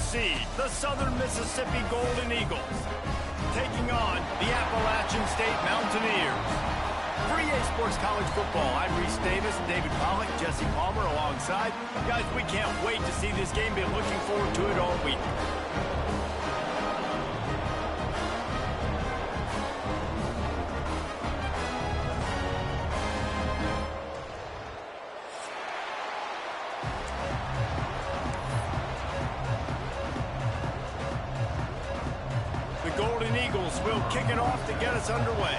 seed, the Southern Mississippi Golden Eagles, taking on the Appalachian State Mountaineers. For EA Sports College Football, I'm Reese Davis, David Pollock, Jesse Palmer alongside. Guys, we can't wait to see this game. Been looking forward to it all week. The Golden Eagles will kick it off to get us underway.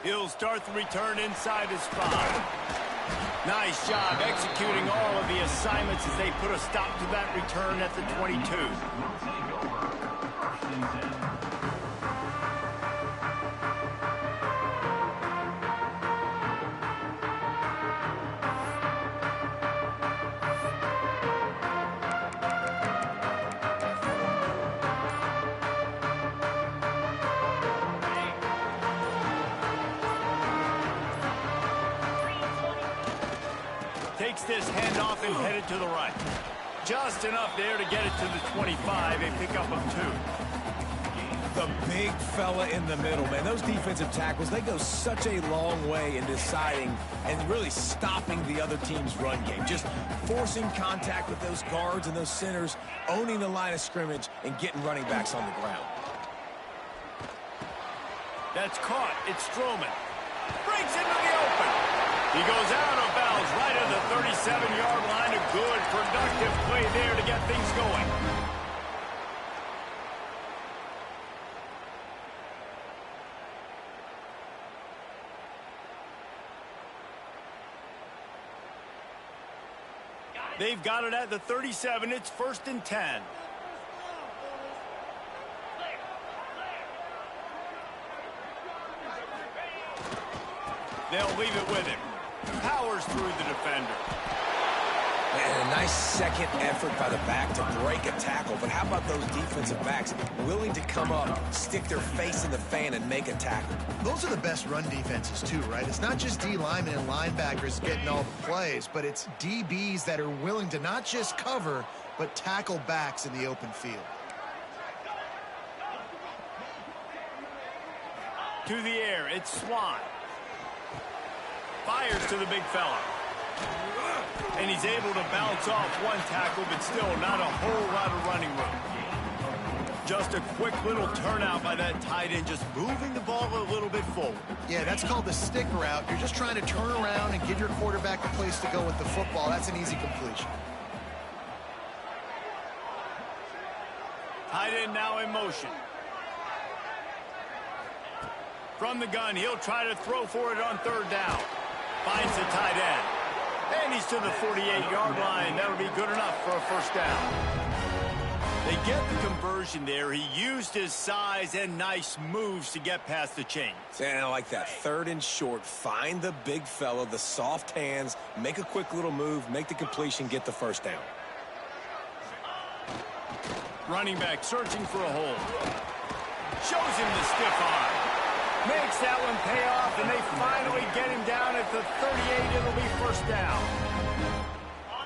He'll start the return inside his 5. Nice job executing all of the assignments as they put a stop to that return at the 22. Takes this handoff and headed to the right. Just enough there to get it to the 25, a pickup of 2. The big fella in the middle, man. Those defensive tackles, they go such a long way in deciding and really stopping the other team's run game. Just forcing contact with those guards and those centers, owning the line of scrimmage, and getting running backs on the ground. That's caught. It's Stroman. Breaks into the open. He goes out of bounds right at the 37-yard line. A good, productive play there to get things going. They've got it at the 37. It's 1st and 10. They'll leave it with him. Powers through the defender. Man, a nice second effort by the back to break a tackle. But how about those defensive backs willing to come up, stick their face in the fan, and make a tackle? Those are the best run defenses, too, right? It's not just D linemen and linebackers getting all the plays, but it's DBs that are willing to not just cover, but tackle backs in the open field. To the air, it's Swan. Fires to the big fella. And he's able to bounce off one tackle, but still not a whole lot of running room. Just a quick little turnout by that tight end, just moving the ball a little bit forward. Yeah, that's called the stick route. You're just trying to turn around and give your quarterback a place to go with the football. That's an easy completion. Tight end now in motion. From the gun, he'll try to throw for it on 3rd down. Finds the tight end. And he's to the 48-yard line. That'll be good enough for a 1st down. They get the conversion there. He used his size and nice moves to get past the chains. And I like that. 3rd and short. Find the big fella, the soft hands, make a quick little move, make the completion, get the 1st down. Running back searching for a hole. Shows him the stiff arm. Makes that one pay off, and they finally get him down at the 38. It'll be 1st down.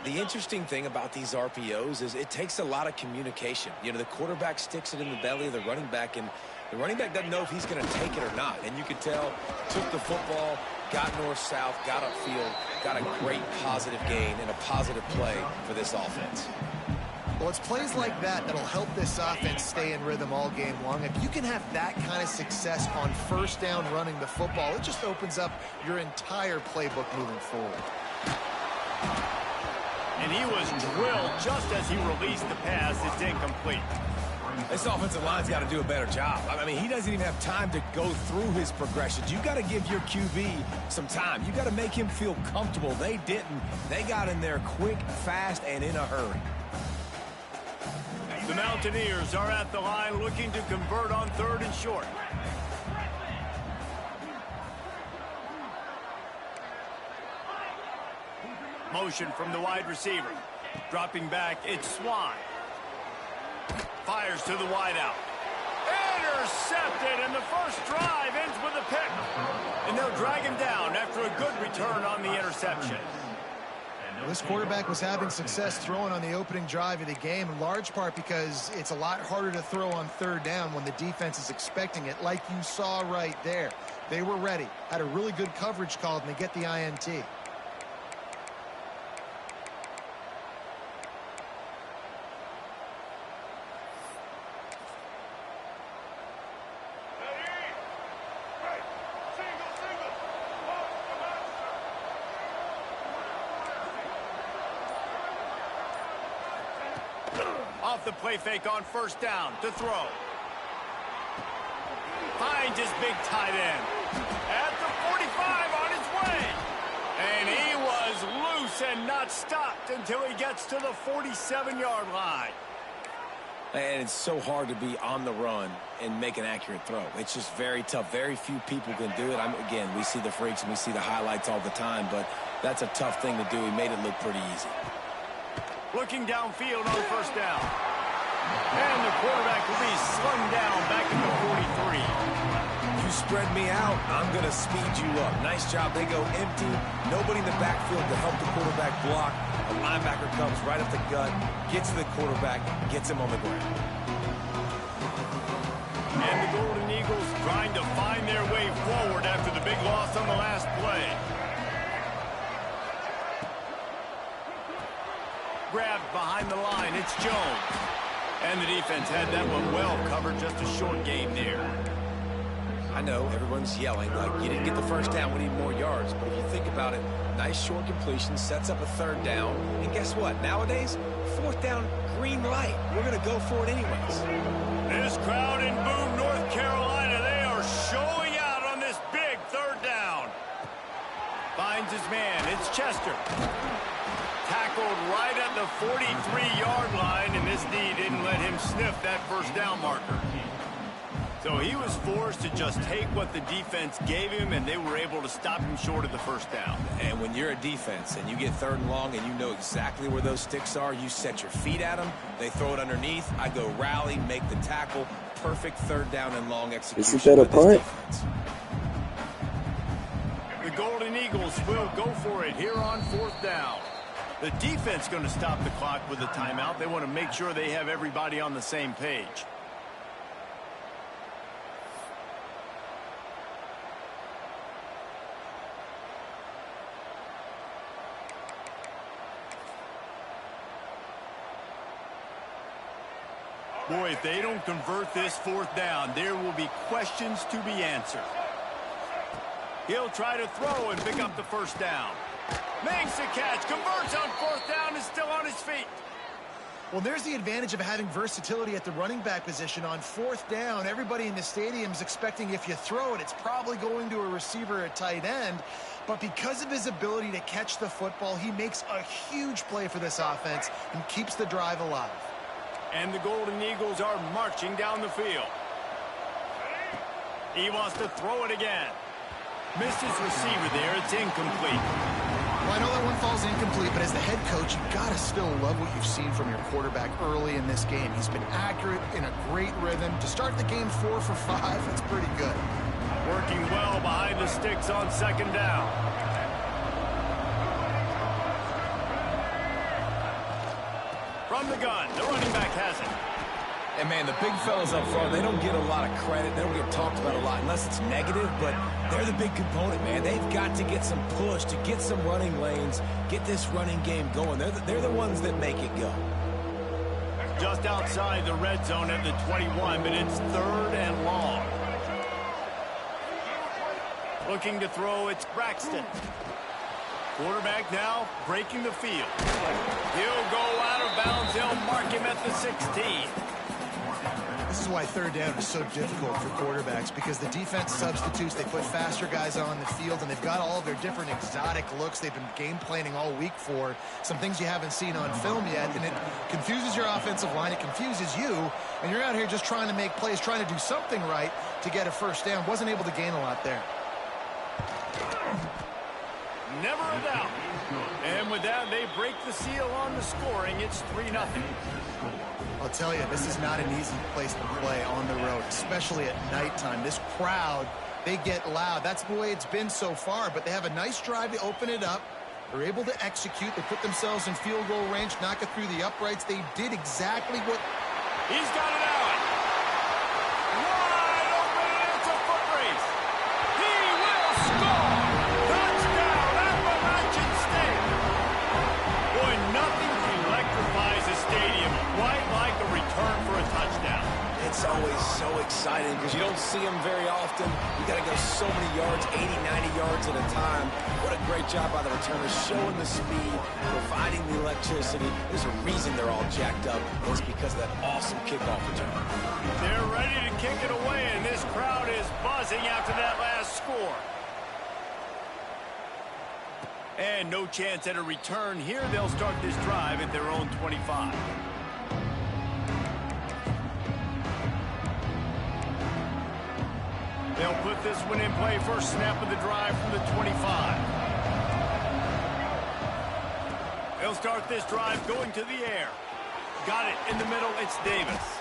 The interesting thing about these RPOs is it takes a lot of communication. You know, the quarterback sticks it in the belly of the running back, and the running back doesn't know if he's going to take it or not. And you could tell, took the football, got north-south, got upfield, got a great positive gain and a positive play for this offense. Well, it's plays like that that'll help this offense stay in rhythm all game long. If you can have that kind of success on 1st down running the football, it just opens up your entire playbook moving forward. And he was drilled just as he released the pass. It's incomplete. This offensive line's got to do a better job. I mean, he doesn't even have time to go through his progressions. You got to give your QB some time. You got to make him feel comfortable. They didn't. They got in there quick, fast, and in a hurry. The Mountaineers are at the line looking to convert on 3rd and short. Motion from the wide receiver. Dropping back, it's Swan. Fires to the wideout. Intercepted, and the first drive ends with a pick. And they'll drag him down after a good return on the interception. Well, this quarterback was having success throwing on the opening drive of the game, in large part because it's a lot harder to throw on third down when the defense is expecting it, like you saw right there. They were ready, had a really good coverage called, and they get the INT. Off the play fake on first down to throw. Finds his big tight end. At the 45 on his way. And he was loose and not stopped until he gets to the 47-yard line. And it's so hard to be on the run and make an accurate throw. It's just very tough. Very few people can do it. Again, we see the freaks and we see the highlights all the time, but that's a tough thing to do. He made it look pretty easy. Looking downfield on first down. And the quarterback will be slung down back at the 43. You spread me out, I'm going to speed you up. Nice job. They go empty. Nobody in the backfield to help the quarterback block. A linebacker comes right up the gut, gets to the quarterback, gets him on the ground. And the Golden Eagles trying to find their way forward after the big loss on the last play. Grabbed behind the line, it's Jones. And the defense had that one well covered, just a short game there. I know everyone's yelling like you didn't get the first down, we need more yards. But if you think about it, nice short completion, sets up a third down. And guess what? Nowadays, fourth down, green light. We're going to go for it anyways. This crowd in Boone, North Carolina, they are showing out on this big third down. Finds his man, it's Chester. Tackled right at the 43-yard line, and this D didn't let him sniff that first down marker. So he was forced to just take what the defense gave him, and they were able to stop him short of the first down. And when you're a defense and you get third and long and you know exactly where those sticks are, you set your feet at them, they throw it underneath, I go rally, make the tackle, perfect third down and long execution. Isn't that a punt? The Golden Eagles will go for it here on fourth down. The defense going to stop the clock with a timeout. They want to make sure they have everybody on the same page. Boy, if they don't convert this fourth down, there will be questions to be answered. He'll try to throw and pick up the first down. Makes the catch, converts on fourth down, is still on his feet. Well, there's the advantage of having versatility at the running back position. On fourth down, everybody in the stadium is expecting if you throw it, it's probably going to a receiver at tight end. But because of his ability to catch the football, he makes a huge play for this offense and keeps the drive alive. And the Golden Eagles are marching down the field. He wants to throw it again. Missed his receiver there. It's incomplete. Well, I know that one falls incomplete, but as the head coach, you've got to still love what you've seen from your quarterback early in this game. He's been accurate, in a great rhythm. To start the game 4 for 5, that's pretty good. Working well behind the sticks on second down. From the gun, the running back has it. And, man, the big fellas up front, they don't get a lot of credit. They don't get talked about a lot unless it's negative, but they're the big component, man. They've got to get some push, to get some running lanes, get this running game going. They're the ones that make it go. Just outside the red zone at the 21, but it's third and long. Looking to throw, it's Braxton. Quarterback now breaking the field. He'll go out of bounds. They'll mark him at the 16. This is why third down is so difficult for quarterbacks, because the defense substitutes, they put faster guys on the field, and they've got all of their different exotic looks they've been game planning all week for, some things you haven't seen on film yet, and it confuses your offensive line, it confuses you, and you're out here just trying to make plays, trying to do something right to get a first down. Wasn't able to gain a lot there. Never a doubt. And with that, they break the seal on the scoring. It's 3-0. I'll tell you, this is not an easy place to play on the road, especially at nighttime. This crowd they get loud. That's the way it's been so far, but they have a nice drive to open it up. They're able to execute. They put themselves in field goal range, knock it through the uprights. They did exactly what... He's got it out. Wide open, and it's a foot race. He will score. Touchdown, Appalachian State. Boy, nothing electrifies a stadium quite like a return for a touchdown. It's always so exciting because you don't see them very often. You got to go so many yards, 80, 90 yards at a time. What a great job by the returners, showing the speed, providing the electricity. There's a reason they're all jacked up. It's because of that awesome kickoff return. They're ready to kick it away, and this crowd is buzzing after that last score. And no chance at a return here. They'll start this drive at their own 25. They'll put this one in play. First snap of the drive from the 25. They'll start this drive going to the air. Got it in the middle. It's Davis.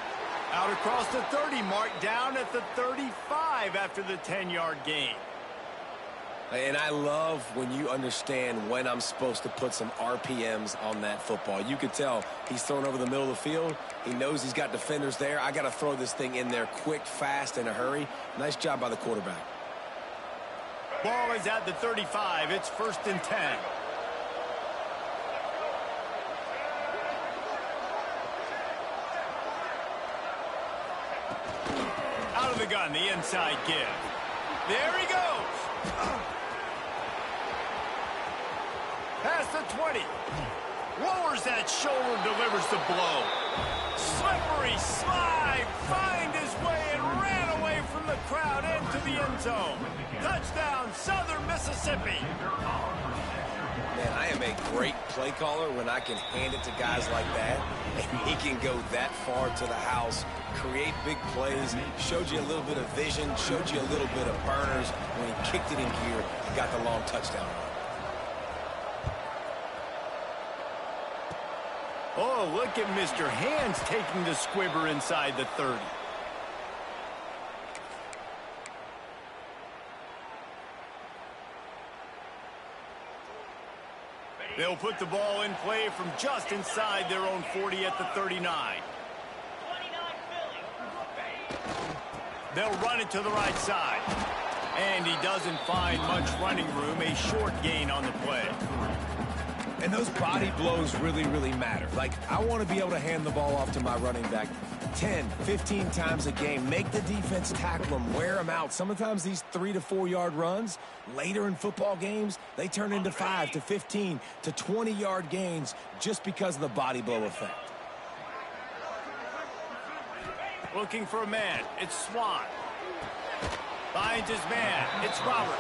Out across the 30 mark, down at the 35 after the 10-yard gain. And I love when you understand when I'm supposed to put some RPMs on that football. You could tell he's throwing over the middle of the field. He knows he's got defenders there. I got to throw this thing in there quick, fast, in a hurry. Nice job by the quarterback. Ball is at the 35. It's 1st and 10. Out of the gun, the inside give. There he goes. Past the 20. Lowers that shoulder, delivers the blow. Slippery slide, find his way and ran away from the crowd into the end zone. Touchdown, Southern Mississippi. Man, I am a great play caller when I can hand it to guys like that. And he can go that far to the house, create big plays, showed you a little bit of vision, showed you a little bit of burners. When he kicked it in gear, he got the long touchdown run. Oh, look at Mr. Hands taking the squibber inside the 30. They'll put the ball in play from just inside their own 40 at the 39. They'll run it to the right side. And he doesn't find much running room, a short gain on the play. And those body blows really, really matter. Like, I want to be able to hand the ball off to my running back 10, 15 times a game. Make the defense tackle them, wear them out. Sometimes these 3 to 4 yard runs, later in football games, they turn into 5 to 15 to 20 yard gains just because of the body blow effect. Looking for a man. It's Swan. Finds his man. It's Roberts.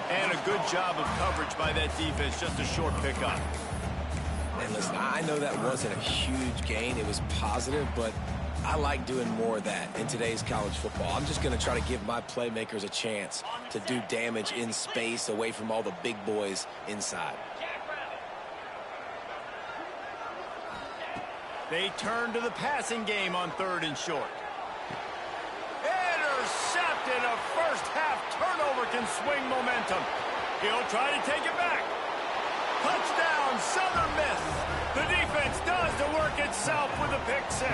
And a good job of coverage by that defense. Just a short pickup. And listen, I know that wasn't a huge gain. It was positive, but I like doing more of that in today's college football. I'm just going to try to give my playmakers a chance to do damage in space away from all the big boys inside. They turn to the passing game on 3rd and short. Intercepted. A first-half turnover can swing momentum. He'll try to take it back. Touchdown, Southern Miss. The defense does the work itself with a pick 6.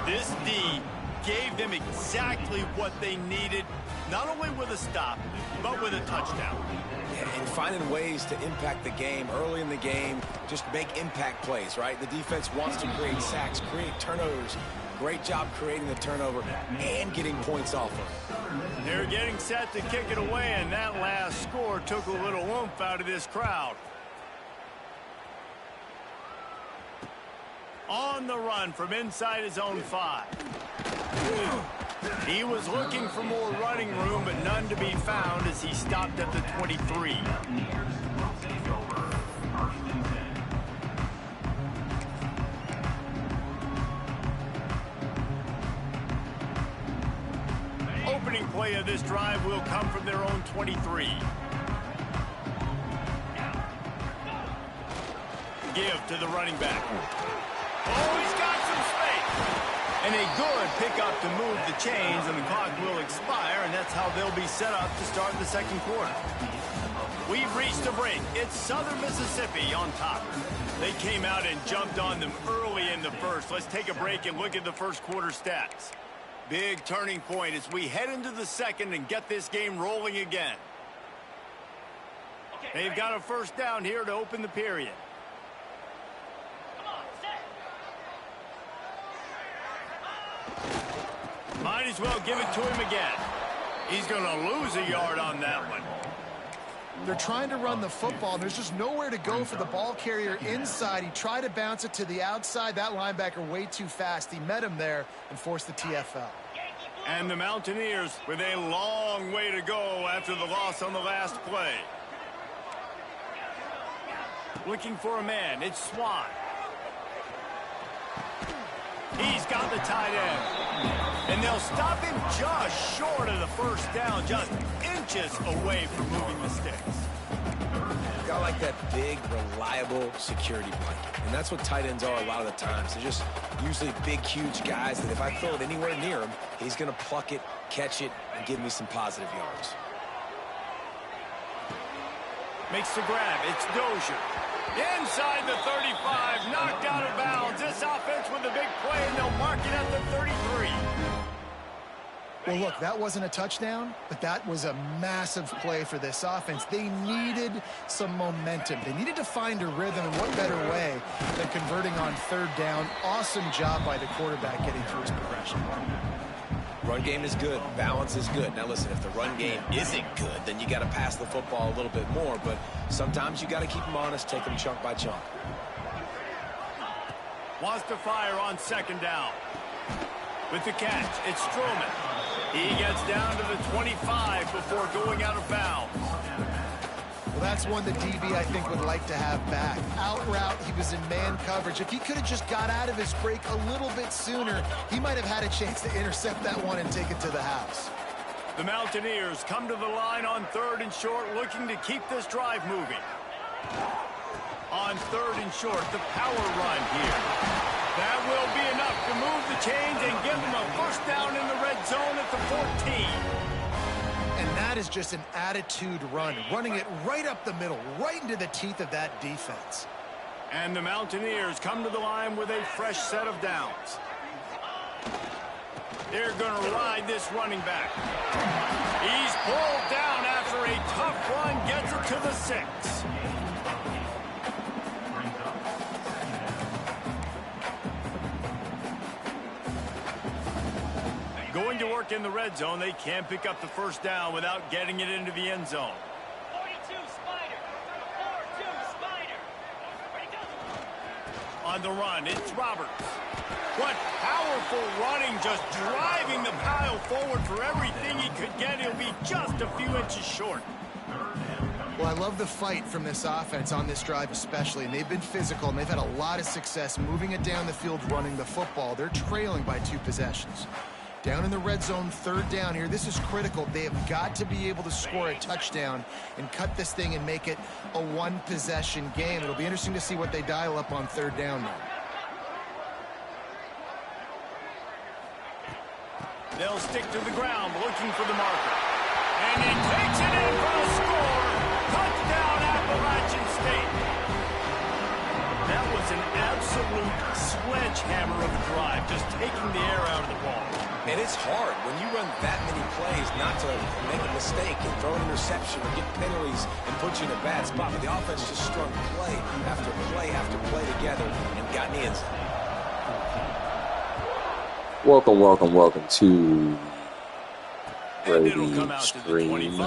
This D gave them exactly what they needed, not only with a stop, but with a touchdown. And finding ways to impact the game early in the game, just make impact plays, right? The defense wants to create sacks, create turnovers. Great job creating the turnover and getting points off of it. They're getting set to kick it away, and that last score took a little oomph out of this crowd. On the run from inside his own 5. He was looking for more running room, but none to be found as he stopped at the 23. Opening play of this drive will come from their own 23. Give to the running back. Oh, he's got some space. And a good pickup to move the chains, and the clock will expire, and that's how they'll be set up to start the second quarter. We've reached a break. It's Southern Mississippi on top. They came out and jumped on them early in the first. Let's take a break and look at the first quarter stats. Big turning point as we head into the second and get this game rolling again. They've got a first down here to open the period. Might as well give it to him again. He's going to lose a yard on that one. They're trying to run the football. There's just nowhere to go for the ball carrier inside. He tried to bounce it to the outside. That linebacker way too fast. He met him there and forced the TFL. And the Mountaineers with a long way to go after the loss on the last play. Looking for a man. It's Swan. He's got the tight end. And they'll stop him just short of the first down, just inches away from moving the sticks. Got like that big, reliable security blanket. And that's what tight ends are a lot of the times. They're just usually big, huge guys that if I throw it anywhere near him, he's going to pluck it, catch it, and give me some positive yards. Makes the grab. It's Dozier. Inside the 35, knocked out of bounds. This offense with a big play, and they'll mark it at the 33. Well, look, that wasn't a touchdown, but that was a massive play for this offense. They needed some momentum. They needed to find a rhythm, and what better way than converting on third down. Awesome job by the quarterback getting through his progression. Run game is good. Balance is good. Now, listen, if the run game isn't good, then you got to pass the football a little bit more. But sometimes you got to keep them honest, take them chunk by chunk. Wants to fire on second down. With the catch, it's Stroman. He gets down to the 25 before going out of bounds. Well, that's one the DB, I think, would like to have back. Out route, he was in man coverage. If he could have just got out of his break a little bit sooner, he might have had a chance to intercept that one and take it to the house. The Mountaineers come to the line on third and short, looking to keep this drive moving. On third and short, the power run here. That will be enough to move the chains and give them a first down in the red zone at the 14. And that is just an attitude run, running it right up the middle, right into the teeth of that defense. And the Mountaineers come to the line with a fresh set of downs. They're going to ride this running back. He's pulled down after a tough run, gets it to the 6. Going to work in the red zone. They can't pick up the first down without getting it into the end zone. 42 Spider. 4-2 Spider. Ready, go. On the run, it's Roberts. What powerful running, just driving the pile forward for everything he could get. He'll be just a few inches short. Well, I love the fight from this offense on this drive especially, and they've been physical, and they've had a lot of success moving it down the field, running the football. They're trailing by 2 possessions. Down in the red zone, third down here. This is critical. They have got to be able to score a touchdown and cut this thing and make it a one-possession game. It'll be interesting to see what they dial up on third down now. They'll stick to the ground, looking for the marker. And he takes it in for a score. Touchdown, Appalachian State. That was an absolute sledgehammer of a drive, just taking the air out of the ball. And it's hard when you run that many plays not to make a mistake and throw an interception or get penalties and put you in a bad spot. But the offense just strung play after play after play together and got in the end zone. Welcome to Brady Stream.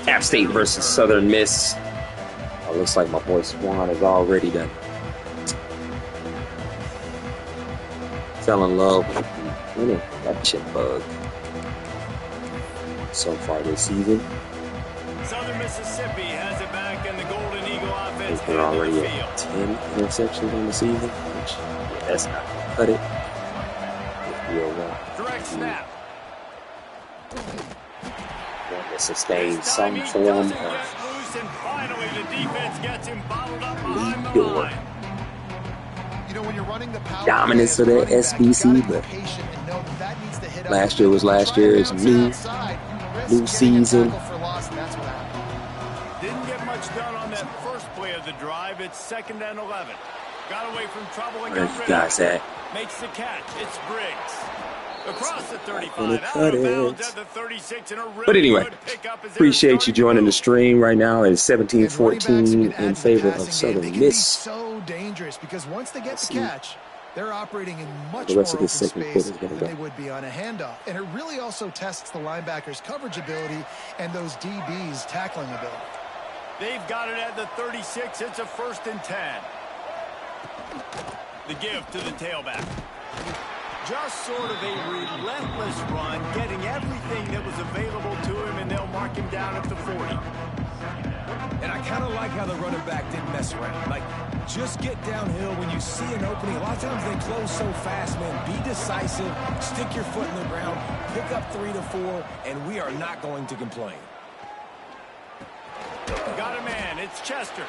App State versus Southern Miss. Looks like my boy Swan is already done. Fell in love with that chip bug so far this season. Southern Mississippi has it back, and the Golden Eagle offense They're already at 10 interceptions on the season, which that's not going to cut it. Direct snap. Want to sustain some form of And finally the defense gets him bottled up behind the line. You know, when you're running the power dominance play of as a the running back, you SBC, gotta but be patient and know that needs to hit up last the year middle. was last Try to year. It's bounce it new outside, you risk getting a season. tackle for loss, and that's what happened. Didn't get much done on that first play of the drive. It's 2nd and 11. Got away from trouble and Where got you rid guys of it. at? Makes the catch. It's Briggs. Across the Gonna 35, cut out of bounds it. at the 36, and a really But anyway, good pickup as they're appreciate you starting to joining the move. stream right now. It's And running backs who 17-14 can add in to the favor of passing game, they Southern can be Miss. so dangerous because once they get Let's the see catch, they're operating in how much the rest more of this open second quarter space is going to than go. they would be on a handoff. And it really also tests the linebackers' coverage ability and those DBs' tackling ability. They've got it at the 36. It's a 1st and 10. The give to the tailback. Just sort of a relentless run, getting everything that was available to him, and they'll mark him down at the 40. And I kind of like how the running back didn't mess around. Like, just get downhill when you see an opening. A lot of times they close so fast, man. Be decisive, stick your foot in the ground, pick up 3 to 4, and we are not going to complain. Got a man. It's Chester.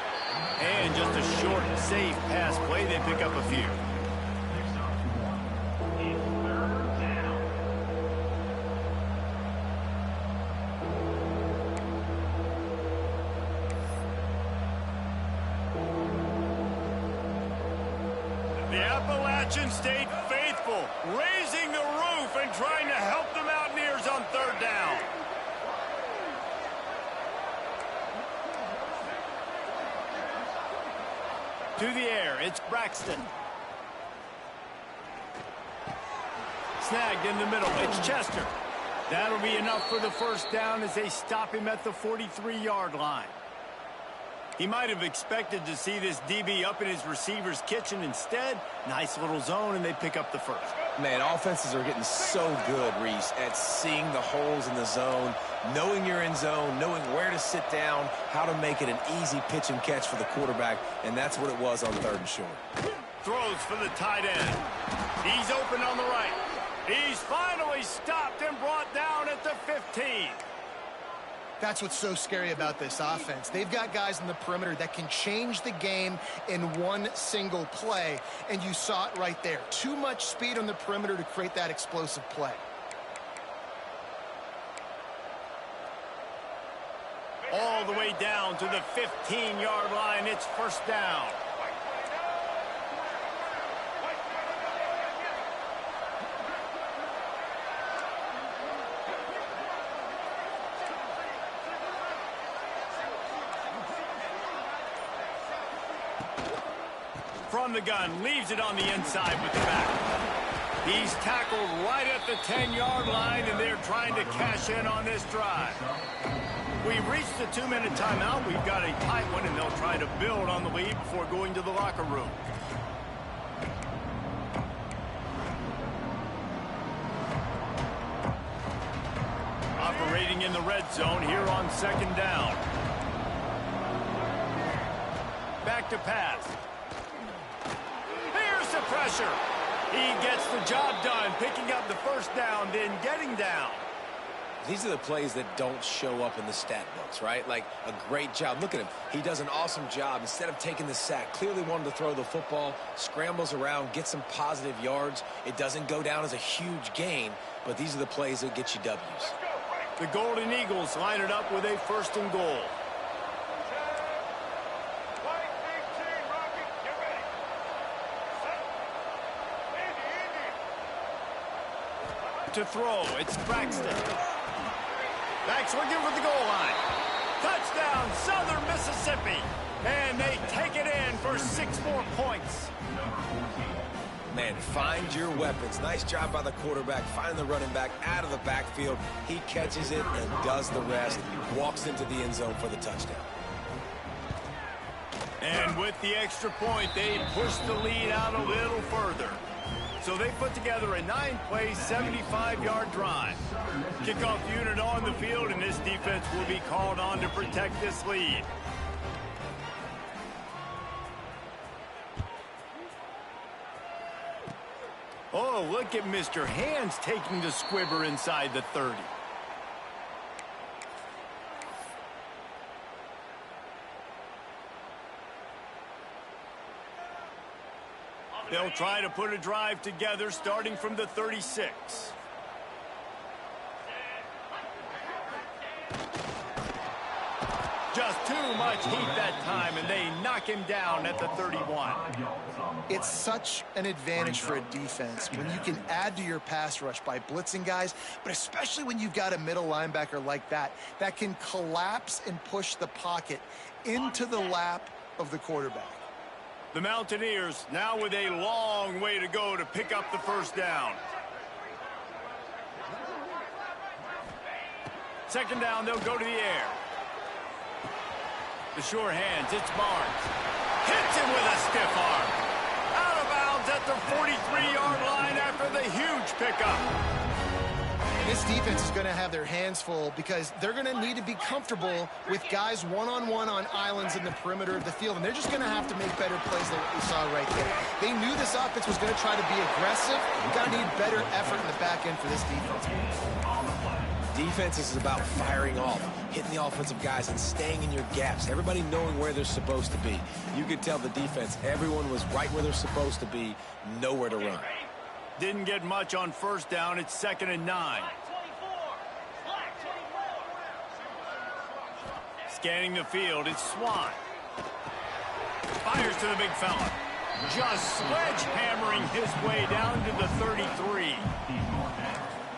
And just a short, safe pass play. They pick up a few. The Appalachian stayed faithful, raising the roof and trying to help the Mountaineers on 3rd down. To the air, it's Braxton. Snagged in the middle, it's Chester. That'll be enough for the 1st down as they stop him at the 43-yard line. He might have expected to see this DB up in his receiver's kitchen. Instead, nice little zone, and they pick up the 1st. Man, offenses are getting so good, Reese, at seeing the holes in the zone, knowing you're in zone, knowing where to sit down, how to make it an easy pitch and catch for the quarterback, and that's what it was on 3rd and short. Throws for the tight end. He's open on the right. He's finally stopped and brought down at the 15. That's what's so scary about this offense. They've got guys in the perimeter that can change the game in one single play, and you saw it right there. Too much speed on the perimeter to create that explosive play. All the way down to the 15-yard line. It's 1st down. From the gun, leaves it on the inside with the back. He's tackled right at the 10-yard line, and they're trying to cash in on this drive. We've reached the 2-minute timeout. We've got a tight one, and they'll try to build on the lead before going to the locker room. Operating in the red zone here on 2nd down. Back to pass. Here's the pressure. He gets the job done, picking up the 1st down, then getting down. These are the plays that don't show up in the stat books, right? Like a great job. Look at him. He does an awesome job. Instead of taking the sack, clearly wanted to throw the football, scrambles around, get some positive yards. It doesn't go down as a huge gain, but these are the plays that get you W's. The Golden Eagles line it up with a 1st and goal. To throw, it's Braxton. Backs looking for the goal line. Touchdown, Southern Mississippi. And they take it in for 6 more points. Man, find your weapons. Nice job by the quarterback. Find the running back out of the backfield. He catches it and does the rest. Walks into the end zone for the touchdown. And with the extra point, they push the lead out a little further. So they put together a 9-play, 75-yard drive. Kickoff unit on the field, and this defense will be called on to protect this lead. Oh, look at Mr. Hands taking the squibber inside the 30. They'll try to put a drive together starting from the 36. Just too much heat that time, and they knock him down at the 31. It's such an advantage for a defense when you can add to your pass rush by blitzing guys, but especially when you've got a middle linebacker like that can collapse and push the pocket into the lap of the quarterback. The Mountaineers now with a long way to go to pick up the first down. Second down, they'll go to the air. The sure hands, it's Barnes. Hits him with a stiff arm. Out of bounds at the 43-yard line after the huge pickup. This defense is going to have their hands full because they're going to need to be comfortable with guys one-on-one on islands in the perimeter of the field, and they're just going to have to make better plays than what we saw right there. They knew this offense was going to try to be aggressive. You've got to need better effort in the back end for this defense. Defense is about firing off, hitting the offensive guys, and staying in your gaps. Everybody knowing where they're supposed to be. You could tell the defense, everyone was right where they're supposed to be, nowhere to run. Didn't get much on first down. It's 2nd and 9. Scanning the field, it's Swan. Fires to the big fella. Just sledgehammering his way down to the 33.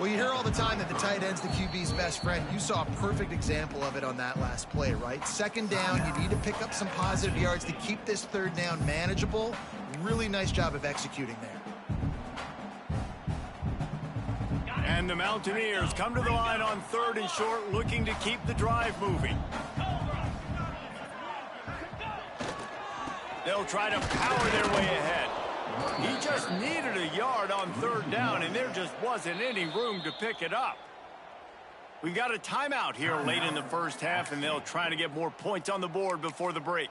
Well, you hear all the time that the tight end's the QB's best friend. You saw a perfect example of it on that last play, right? Second down, you need to pick up some positive yards to keep this third down manageable. Really nice job of executing there. And the Mountaineers come to the line on 3rd and short, looking to keep the drive moving. They'll try to power their way ahead. He just needed a yard on 3rd down, and there just wasn't any room to pick it up. We've got a timeout here late in the first half, and they'll try to get more points on the board before the break.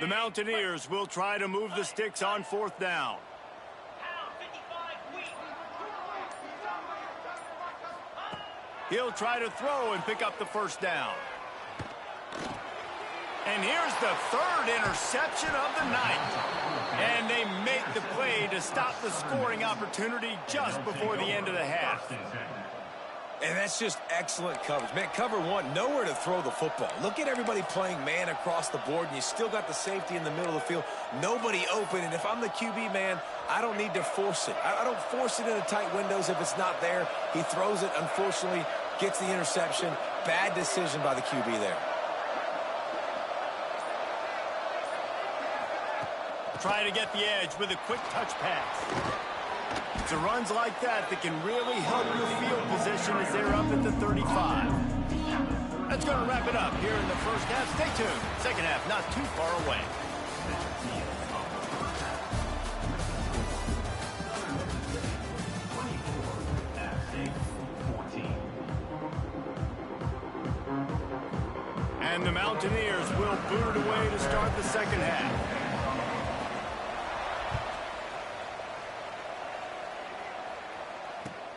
The Mountaineers will try to move the sticks on 4th down. He'll try to throw and pick up the first down. And here's the 3rd interception of the night. And they make the play to stop the scoring opportunity just before the end of the half. And that's just excellent coverage. Man, cover one, nowhere to throw the football. Look at everybody playing man across the board, and you still got the safety in the middle of the field. Nobody open, and if I'm the QB, man, I don't need to force it. I don't force it into tight windows if it's not there. He throws it, unfortunately, gets the interception. Bad decision by the QB there. Try to get the edge with a quick touch pass. It's the runs like that that can really help your field position as they're up at the 35. That's going to wrap it up here in the first half. Stay tuned. Second half not too far away. And the Mountaineers will boot it away to start the second half.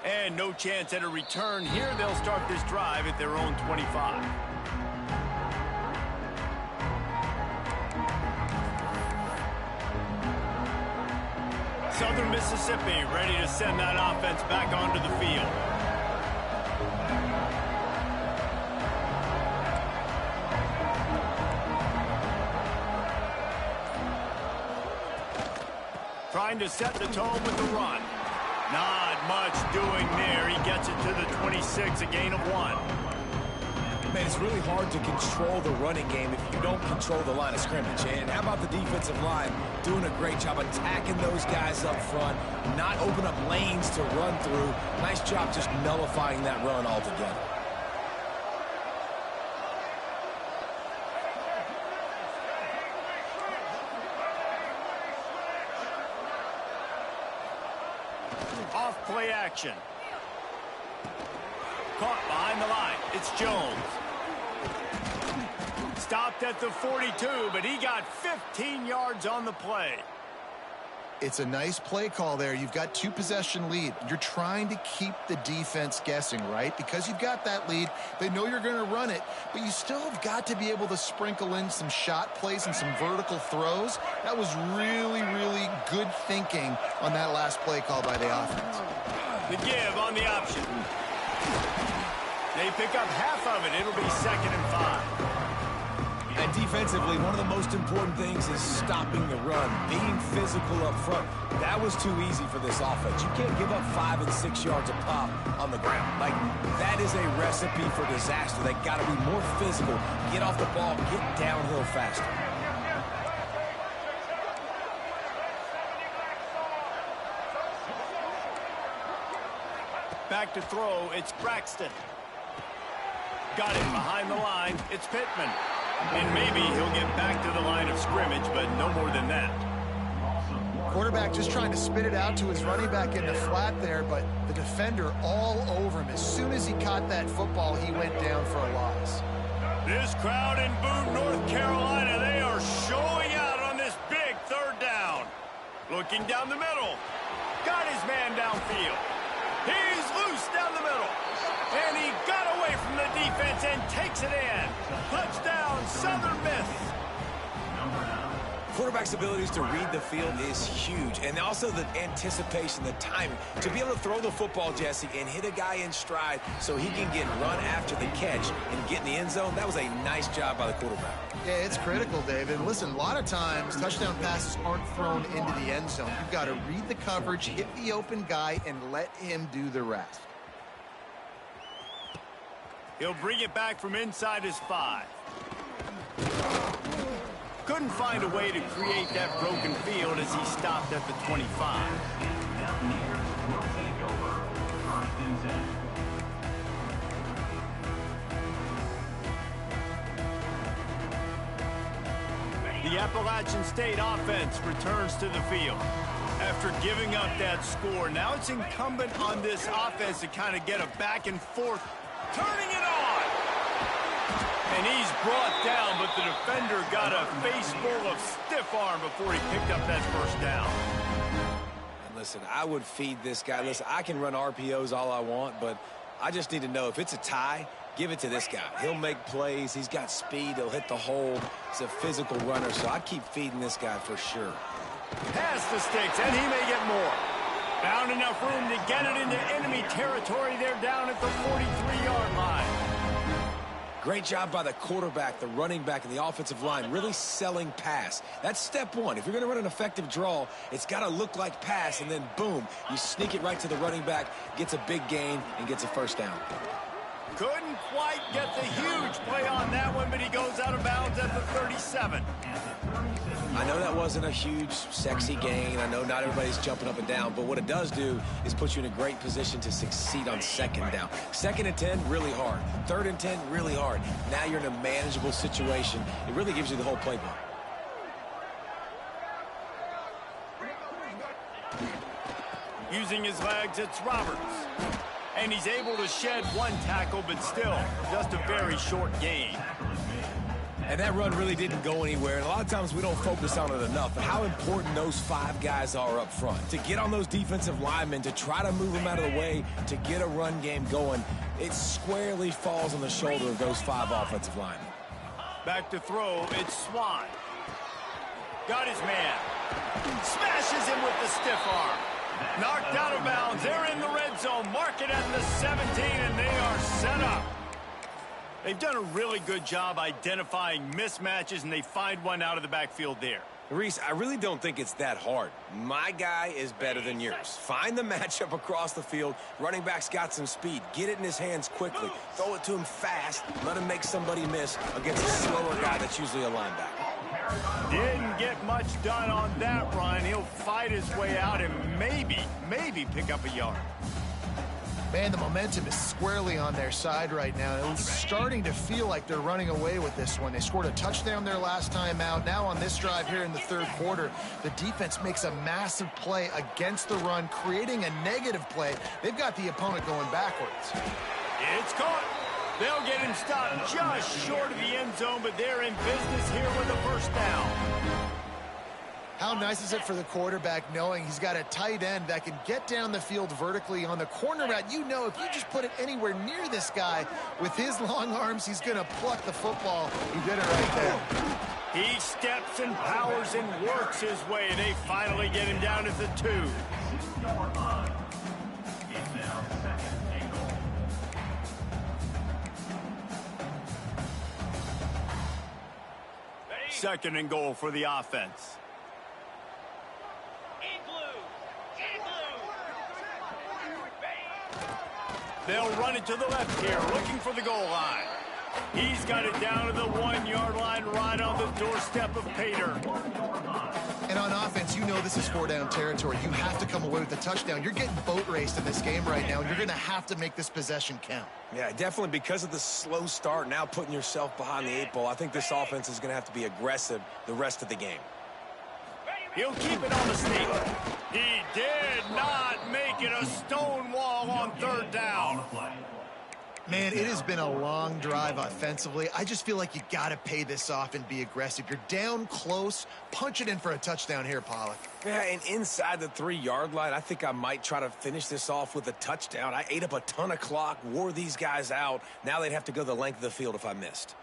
And no chance at a return here. They'll start this drive at their own 25. Southern Mississippi ready to send that offense back onto the field. Trying to set the tone with the run. Not much doing there. He gets it to the 26, a gain of 1. Man, it's really hard to control the running game if you don't control the line of scrimmage. And how about the defensive line doing a great job attacking those guys up front, not open up lanes to run through. Nice job just nullifying that run altogether. Off play action. Caught behind the line. It's Jones. Stopped at the 42, but he got 15 yards on the play. It's a nice play call there. You've got 2-possession lead. You're trying to keep the defense guessing, right? Because you've got that lead, they know you're going to run it, but you still have got to be able to sprinkle in some shot plays and some vertical throws. That was really, really good thinking on that last play call by the offense. The give on the option. They pick up half of it. It'll be 2nd and 5. And defensively, one of the most important things is stopping the run, being physical up front. That was too easy for this offense. You can't give up 5 and 6 yards a pop on the ground. Like, that is a recipe for disaster. They got to be more physical, get off the ball, get downhill faster. Back to throw, it's Braxton. Got it behind the line, it's Pittman. And maybe he'll get back to the line of scrimmage, but no more than that. Quarterback just trying to spit it out to his running back in the flat there, but the defender all over him. As soon as he caught that football, he went down for a loss. This crowd in Boone, North Carolina, they are showing out on this big 3rd down. Looking down the middle. Got his man downfield. He's loose down the middle. And he got away from the defense and takes it in. Touchdown, Southern Miss. Quarterback's abilities to read the field is huge. And also the anticipation, the timing. To be able to throw the football, Jesse, and hit a guy in stride so he can get run after the catch and get in the end zone, that was a nice job by the quarterback. Yeah, it's critical, David. Listen, a lot of times touchdown passes aren't thrown into the end zone. You've got to read the coverage, hit the open guy, and let him do the rest. He'll bring it back from inside his 5. Couldn't find a way to create that broken field as he stopped at the 25. The Appalachian State offense returns to the field. After giving up that score, now it's incumbent on this offense to kind of get a back and forth. Turning it on! And he's brought down, but the defender got a face full of stiff arm before he picked up that 1st down. And listen, I would feed this guy. Listen, I can run RPOs all I want, but I just need to know if it's a tie, give it to this guy. He'll make plays. He's got speed. He'll hit the hole. He's a physical runner, so I'd keep feeding this guy for sure. Pass the sticks, and he may get more. Found enough room to get it into enemy territory. They're down at the 43-yard line. Great job by the quarterback, the running back, and the offensive line, really selling pass. That's step one. If you're going to run an effective draw, it's got to look like pass, and then boom, you sneak it right to the running back, gets a big gain, and gets a 1st down. Couldn't quite get the huge play on that one, but he goes out of bounds at the 37. I know that wasn't a huge, sexy gain. I know not everybody's jumping up and down, but what it does do is put you in a great position to succeed on 2nd down. 2nd and 10, really hard. 3rd and 10, really hard. Now you're in a manageable situation. It really gives you the whole playbook. Using his legs, it's Roberts. And he's able to shed 1 tackle, but still, just a very short gain. And that run really didn't go anywhere. And a lot of times we don't focus on it enough. But how important those 5 guys are up front. To get on those defensive linemen, to try to move them out of the way, to get a run game going, it squarely falls on the shoulder of those 5 offensive linemen. Back to throw, it's Swan. Got his man. Smashes him with the stiff arm. Knocked out of bounds. They're in the red zone. Mark it at the 17, and they are set up. They've done a really good job identifying mismatches, and they find one out of the backfield there. Reese, I really don't think it's that hard. My guy is better than yours. Find the matchup across the field. Running back's got some speed. Get it in his hands quickly. Throw it to him fast. Let him make somebody miss against a slower guy that's usually a linebacker. Didn't get much done on that run. He'll fight his way out and maybe pick up a yard. Man, the momentum is squarely on their side right now. It's starting to feel like they're running away with this one. They scored a touchdown their last time out. Now on this drive here in the 3rd quarter, the defense makes a massive play against the run, creating a negative play. They've got the opponent going backwards. It's caught. They'll get him stopped just short of the end zone, but they're in business here with a 1st down. How nice is it for the quarterback knowing he's got a tight end that can get down the field vertically on the corner route? You know, if you just put it anywhere near this guy with his long arms, he's going to pluck the football. He did it right there. He steps and powers and works his way. They finally get him down at the 2. Second and goal for the offense. They'll run it to the left here, looking for the goal line. He's got it down to the 1-yard line, right on the doorstep of Pater. And on offense, you know this is 4-down territory. You have to come away with a touchdown. You're getting boat raced in this game right now, and you're going to have to make this possession count. Yeah, definitely because of the slow start, now putting yourself behind the 8 ball. I think this offense is going to have to be aggressive the rest of the game. He'll keep it on the sneak. He did not make it a stone wall on 3rd down. Man, it has been a long drive offensively. I just feel like you got to pay this off and be aggressive. You're down close. Punch it in for a touchdown here, Pollock. Yeah, and inside the 3-yard line, I think I might try to finish this off with a touchdown. I ate up a ton of clock, wore these guys out. Now they'd have to go the length of the field if I missed.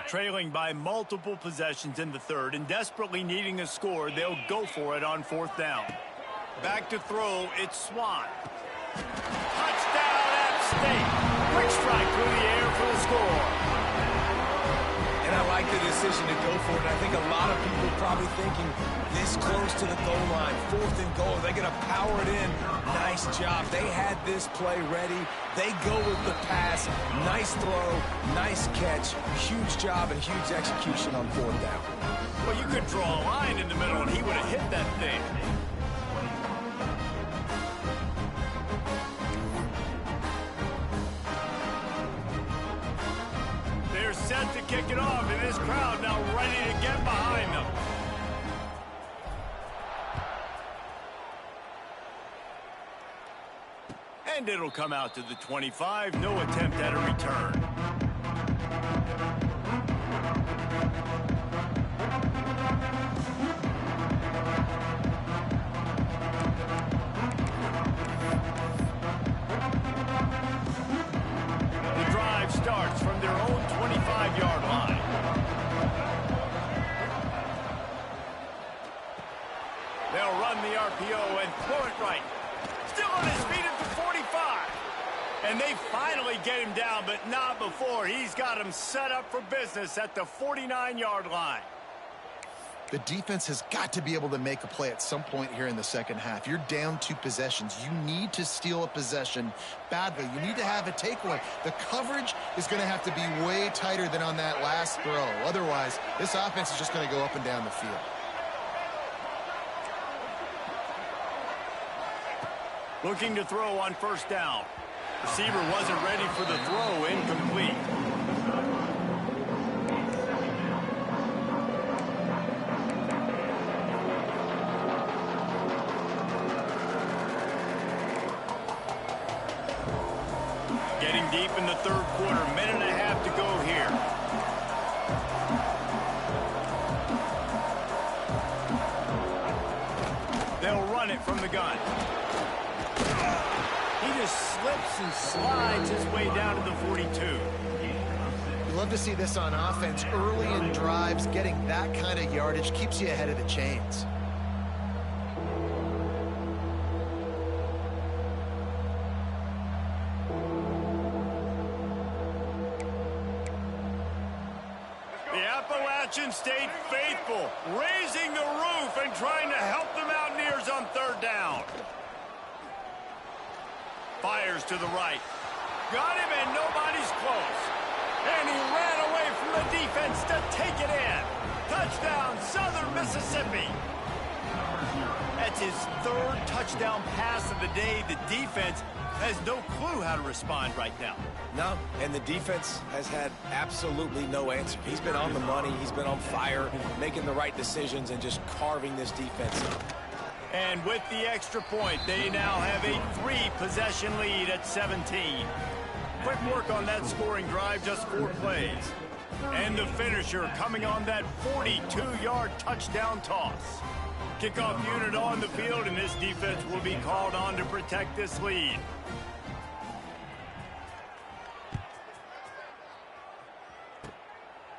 Trailing by multiple possessions in the 3rd and desperately needing a score, they'll go for it on 4th down. Back to throw, it's Swan. Touchdown, App State. Quick strike through the air for the score. And I like the decision to go for it. I think a lot of people probably thinking this close to the goal line, 4th and goal, they're going to power it in. Nice job. They had this play ready. They go with the pass. Nice throw, nice catch. Huge job and huge execution on 4th down. Well, you could draw a line in the middle and he would have hit that thing. They're set to kick it off, and this crowd now ready to get behind them. And it'll come out to the 25. No attempt at a return. The drive starts from their own 25-yard line. They'll run the RPO and throw it right. Still on his feet at the 45. And they finally get him down, but not before. He's got him set up for business at the 49-yard line. The defense has got to be able to make a play at some point here in the second half. You're down 2 possessions. You need to steal a possession badly. You need to have a takeaway. The coverage is going to have to be way tighter than on that last throw. Otherwise, this offense is just going to go up and down the field. Looking to throw on 1st down. Receiver wasn't ready for the throw. Incomplete. Getting deep in the 3rd quarter. Minute and a half to go here. They'll run it from the gun. He just slips and slides his way down to the 42. You love to see this on offense. Early in drives, getting that kind of yardage keeps you ahead of the chains. The Appalachians stayed faithful, raising the roof and trying to help the Mountaineers on 3rd down. Fires to the right. Got him, and nobody's close. And he ran away from the defense to take it in. Touchdown, Southern Mississippi. That's his 3rd touchdown pass of the day. The defense has no clue how to respond right now. No, and the defense has had absolutely no answer. He's been on the money. He's been on fire, making the right decisions and just carving this defense up. And with the extra point, they now have a 3-possession lead at 17. Quick work on that scoring drive, just 4 plays. And the finisher coming on that 42-yard touchdown toss. Kickoff unit on the field, and this defense will be called on to protect this lead.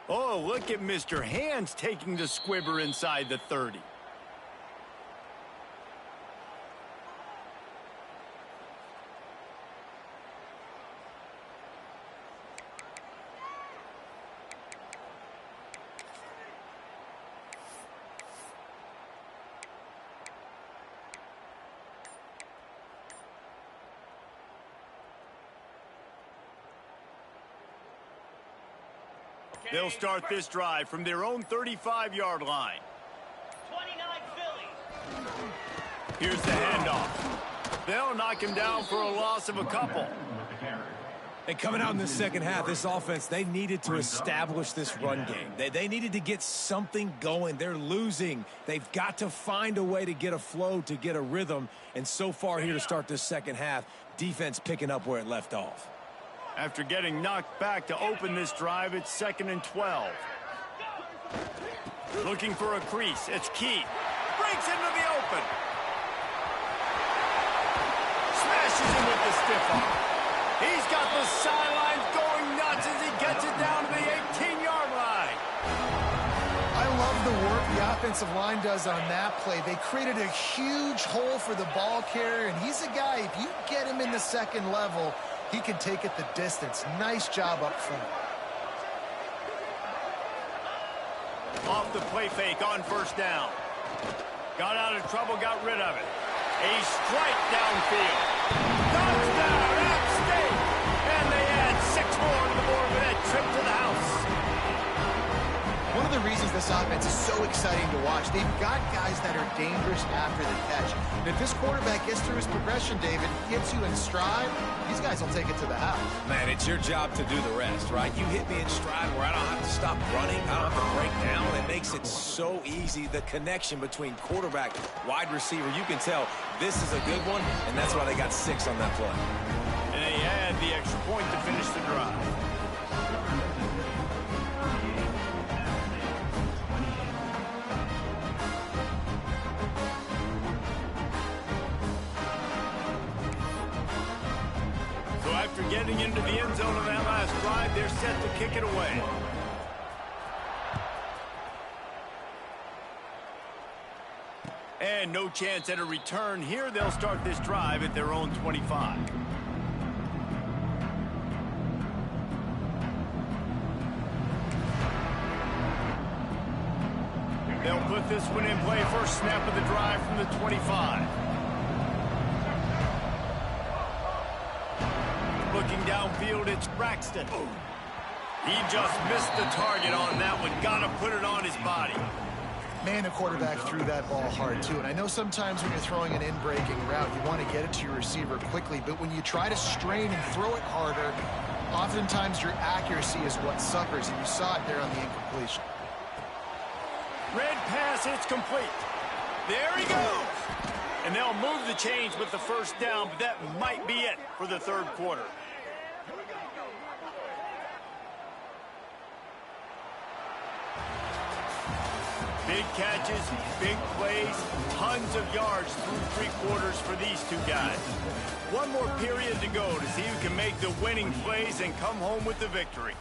Oh, look at Mr. Hands taking the squibber inside the 30. They'll start this drive from their own 35-yard line. 29 Philly. Here's the handoff. They'll knock him down for a loss of a couple. And coming out in the second half, this offense, they needed to establish this run game. They needed to get something going. They're losing. They've got to find a way to get a flow, to get a rhythm. And so far here to start this second half, defense picking up where it left off. After getting knocked back to open this drive, it's 2nd and 12. Looking for a crease. It's Key. Breaks into the open. Smashes him with the stiff arm. He's got the sidelines going nuts as he gets it down to the 18-yard line. I love the work the offensive line does on that play. They created a huge hole for the ball carrier, and he's a guy, if you get him in the second level, he can take it the distance. Nice job up front. Off the play fake on first down. Got out of trouble, got rid of it. A strike downfield. Touchdown, App State! And they add 6 more to the board with that trip to the house. One of the reasons this offense is so exciting to watch, they've got guys that are dangerous after the catch. And if this quarterback gets through his progression, David, gets you in stride, these guys will take it to the house. Man, it's your job to do the rest, right? You hit me in stride where I don't have to stop running. I don't have to break down. It makes it so easy. The connection between quarterback, wide receiver, you can tell this is a good one, and that's why they got 6 on that play. And they add the extra point to finish the drive. So after getting into the end zone on that last drive, they're set to kick it away. And no chance at a return here. They'll start this drive at their own 25. They'll put this one in play. First snap of the drive from the 25. Looking downfield, it's Braxton. He just missed the target on that one. Got to put it on his body. Man, the quarterback threw that ball hard, too. And I know sometimes when you're throwing an in-breaking route, you want to get it to your receiver quickly. But when you try to strain and throw it harder, oftentimes your accuracy is what suffers. And you saw it there on the incompletion. Red pass, it's complete. There he goes. And they'll move the chains with the first down, but that might be it for the third quarter. Big catches, big plays, tons of yards through 3 quarters for these two guys. One more period to go to see who can make the winning plays and come home with the victory.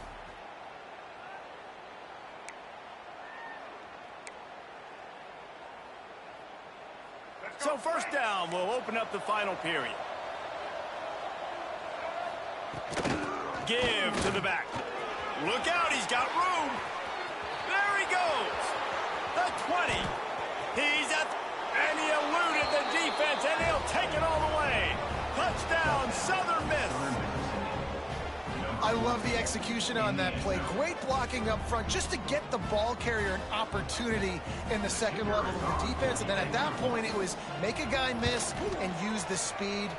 So first down will open up the final period. Give to the back. Look out, he's got room. There he goes. The 20. He's at, and he eluded the defense, and he'll take it all the way. Touchdown, Southern Miss. I love the execution on that play. Great blocking up front just to get the ball carrier an opportunity in the second level of the defense. And then at that point, it was make a guy miss and use the speed.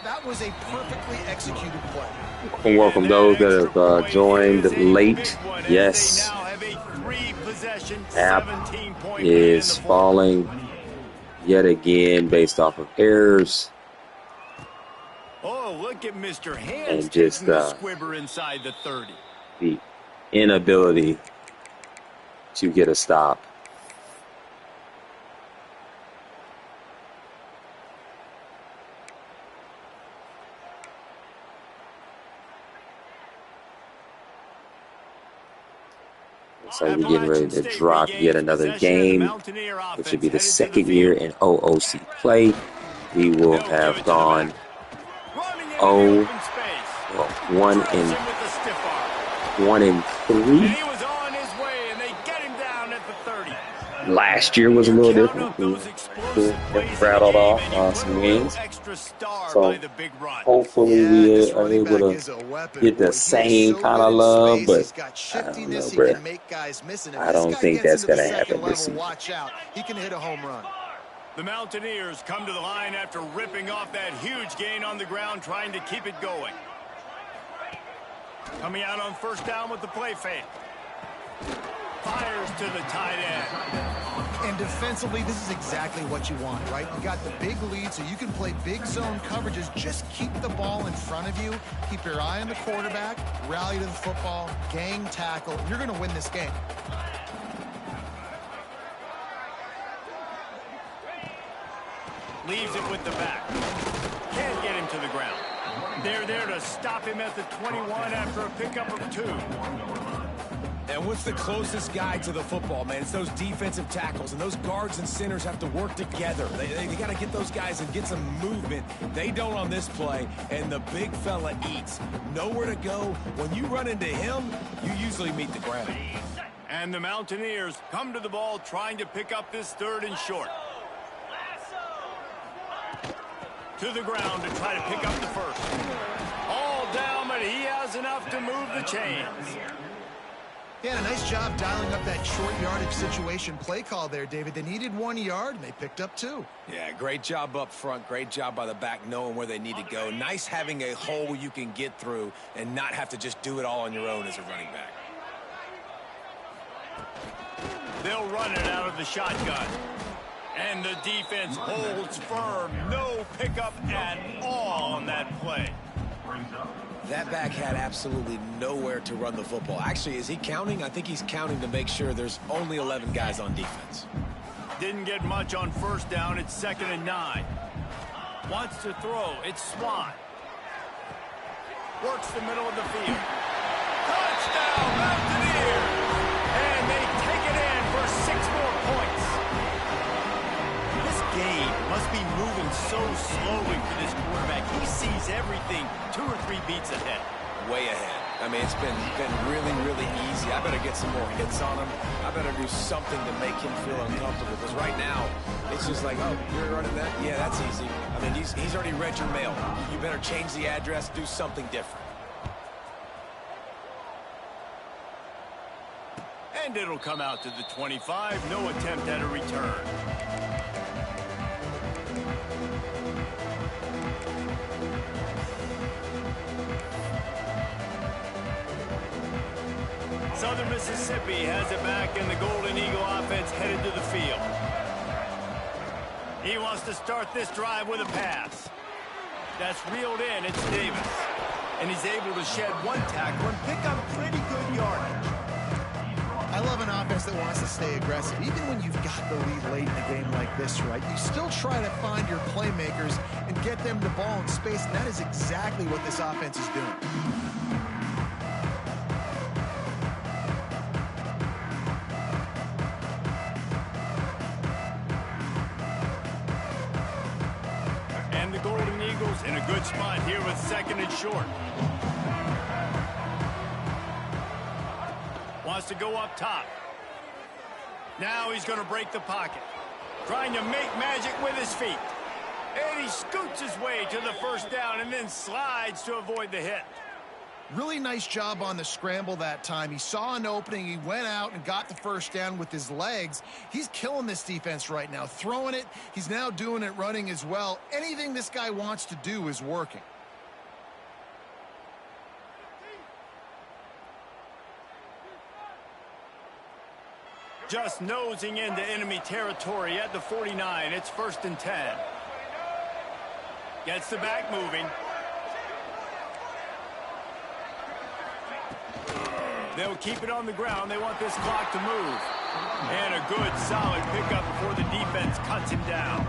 That was a perfectly executed play. Welcome those that have joined late. Yes. App is falling yet again based off of errors. Oh, look at Mr. Hands and just the squibber inside the 30. The inability to get a stop. So we're getting ready to drop yet another game, which should be the second year in OOC play. We will have gone 1-3. Last year was a little different. We rattled off some wins. So hopefully we are able to get the same kind of love, but I don't know, bro. I don't think that's going to happen this season. He can hit a home run. The Mountaineers come to the line after ripping off that huge gain on the ground, trying to keep it going. Coming out on first down with the play fake. Fires to the tight end. And defensively, this is exactly what you want, right? You got the big lead, so you can play big zone coverages. Just keep the ball in front of you. Keep your eye on the quarterback. Rally to the football. Gang tackle. You're going to win this game. Leaves it with the back. Can't get him to the ground. They're there to stop him at the 21 after a pickup of 2. And what's the closest guy to the football, man? It's those defensive tackles, and those guards and centers have to work together. They got to get those guys and get some movement. They don't on this play, and the big fella eats. Nowhere to go. When you run into him, you usually meet the ground. And the Mountaineers come to the ball trying to pick up this 3rd and short. To the ground to try to pick up the first. All down, but he has enough to move the chains. Yeah, a nice job dialing up that short yardage situation play call there, David. They needed 1 yard, and they picked up 2. Yeah, great job up front. Great job by the back knowing where they need to go. Nice having a hole you can get through and not have to just do it all on your own as a running back. They'll run it out of the shotgun. And the defense holds firm. No pickup at all on that play. That back had absolutely nowhere to run the football. Actually, is he counting? I think he's counting to make sure there's only 11 guys on defense. Didn't get much on first down. It's 2nd and 9. Wants to throw. It's Swan. Works the middle of the field. Touchdown, Mountaineers! And they take it in for 6 more points. This game must be moving so slowly for this quarterback. He sees everything 2 or 3 beats ahead. Way ahead. I mean, it's been really, really easy. I better get some more hits on him. I better do something to make him feel uncomfortable. Because right now, it's just like, oh, you're running that? Yeah, that's easy. I mean, he's already read your mail. You better change the address, do something different. And it'll come out to the 25. No attempt at a return. Southern Mississippi has it back, and the Golden Eagle offense headed to the field. He wants to start this drive with a pass. That's reeled in. It's Davis. And he's able to shed 1 tackle and pick up pretty good yardage. I love an offense that wants to stay aggressive. Even when you've got the lead late in a game like this, right, you still try to find your playmakers and get them the ball in space, and that is exactly what this offense is doing. And the Golden Eagles in a good spot here with 2nd and short. Wants to go up top. Now he's going to break the pocket. Trying to make magic with his feet. And he scoots his way to the first down and then slides to avoid the hit. Really nice job on the scramble that time. He saw an opening. He went out and got the first down with his legs. He's killing this defense right now. Throwing it. He's now doing it running as well. Anything this guy wants to do is working. Just nosing into enemy territory at the 49. It's 1st and 10. Gets the back moving. They'll keep it on the ground. They want this clock to move. And a good, solid pickup before the defense cuts him down.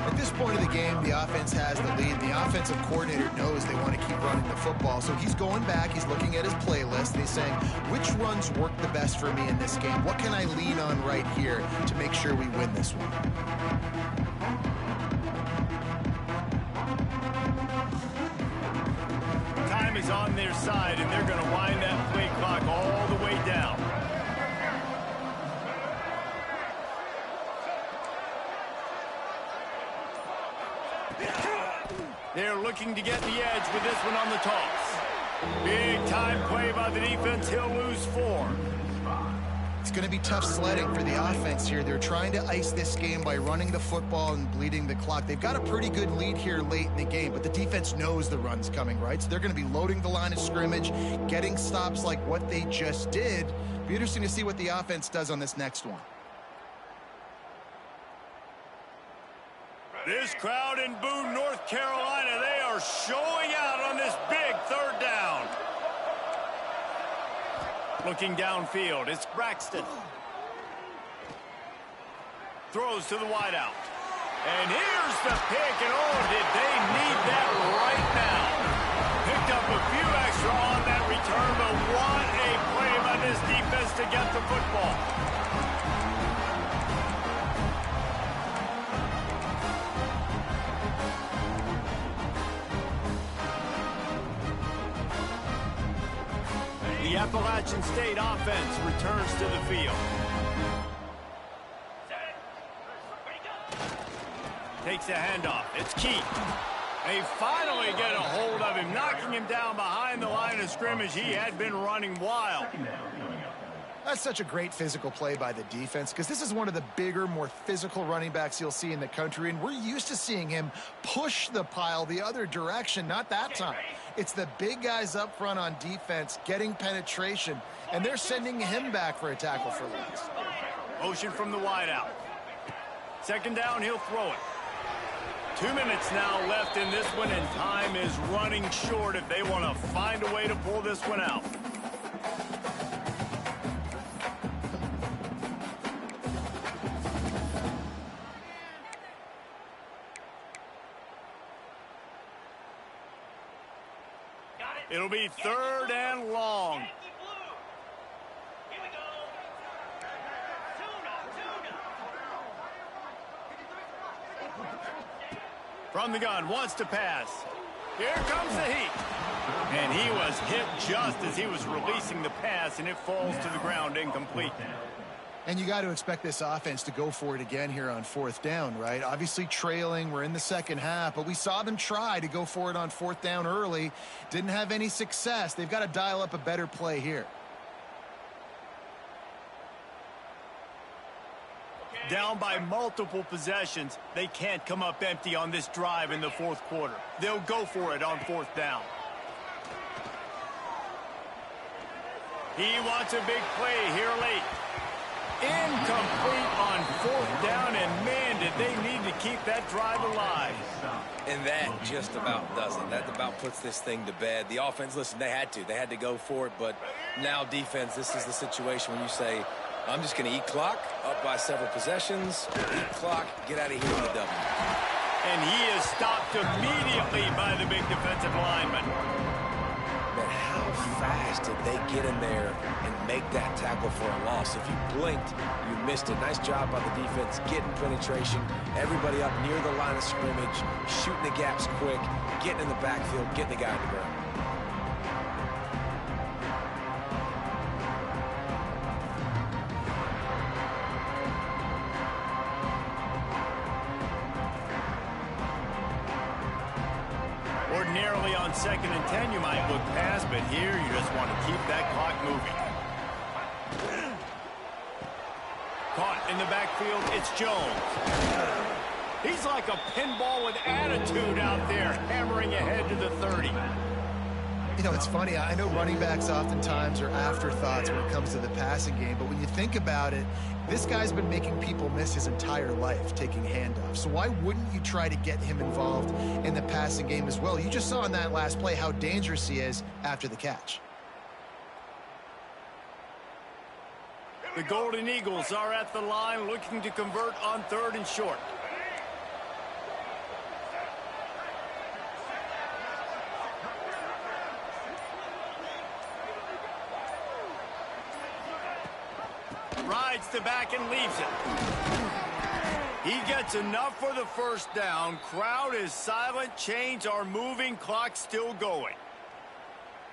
At this point of the game, the offense has the lead. The offensive coordinator knows they want to keep running the football. So he's going back, he's looking at his playlist, and he's saying, which runs work the best for me in this game? What can I lean on right here to make sure we win this one? Time is on their side, and they're going to wind that play clock all the way down. They're looking to get the edge with this one on the toss. Big time play by the defense. He'll lose 4. It's going to be tough sledding for the offense here. They're trying to ice this game by running the football and bleeding the clock. They've got a pretty good lead here late in the game, but the defense knows the run's coming, right? So they're going to be loading the line of scrimmage, getting stops like what they just did. Be interesting to see what the offense does on this next one. This crowd in Boone, North Carolina, they are showing out on this big 3rd down. Looking downfield, it's Braxton. Throws to the wideout. And here's the pick, and oh, did they need that right now. Picked up a few extra on that return, but what a play by this defense to get the football. The Appalachian State offense returns to the field. Takes a handoff. It's Keith. They finally get a hold of him, knocking him down behind the line of scrimmage. He had been running wild. That's such a great physical play by the defense because this is one of the bigger, more physical running backs you'll see in the country, and we're used to seeing him push the pile the other direction. Not that time. It's the big guys up front on defense getting penetration, and they're sending him back for a tackle for loss. Motion from the wideout. 2nd down, he'll throw it. 2 minutes now left in this one, and time is running short if they want to find a way to pull this one out. It'll be 3rd and long. From the gun, wants to pass. Here comes the heat. And he was hit just as he was releasing the pass, and it falls to the ground incomplete. And you got to expect this offense to go for it again here on 4th down, right? Obviously trailing, we're in the 2nd half, but we saw them try to go for it on 4th down early. Didn't have any success. They've got to dial up a better play here. Down by multiple possessions, they can't come up empty on this drive in the 4th quarter. They'll go for it on 4th down. He wants a big play here late. Incomplete on 4th down, and man, did they need to keep that drive alive. And that just about does it. That about puts this thing to bed. The offense, listen, they had to go for it, but now defense, this is the situation when you say, I'm just going to eat clock, up by several possessions, eat clock, get out of here with a W. And he is stopped immediately by the big defensive lineman. Man, how fast did they get in there and make that tackle for a loss? If you blinked, you missed it. Nice job by the defense, getting penetration, everybody up near the line of scrimmage, shooting the gaps quick, getting in the backfield, getting the guy on the ground. Ordinarily on 2nd and 10, you might look past, but here you just want to keep that clock moving. Caught in the backfield, it's Jones. He's like a pinball with attitude out there, hammering ahead to the 30. You know, it's funny. I know running backs oftentimes are afterthoughts when it comes to the passing game, but when you think about it, this guy's been making people miss his entire life taking handoffs. So why wouldn't you try to get him involved in the passing game as well? You just saw in that last play how dangerous he is after the catch. The Golden Eagles are at the line looking to convert on 3rd and short. Rides the back and leaves it. He gets enough for the first down. Crowd is silent. Chains are moving. Clock still going.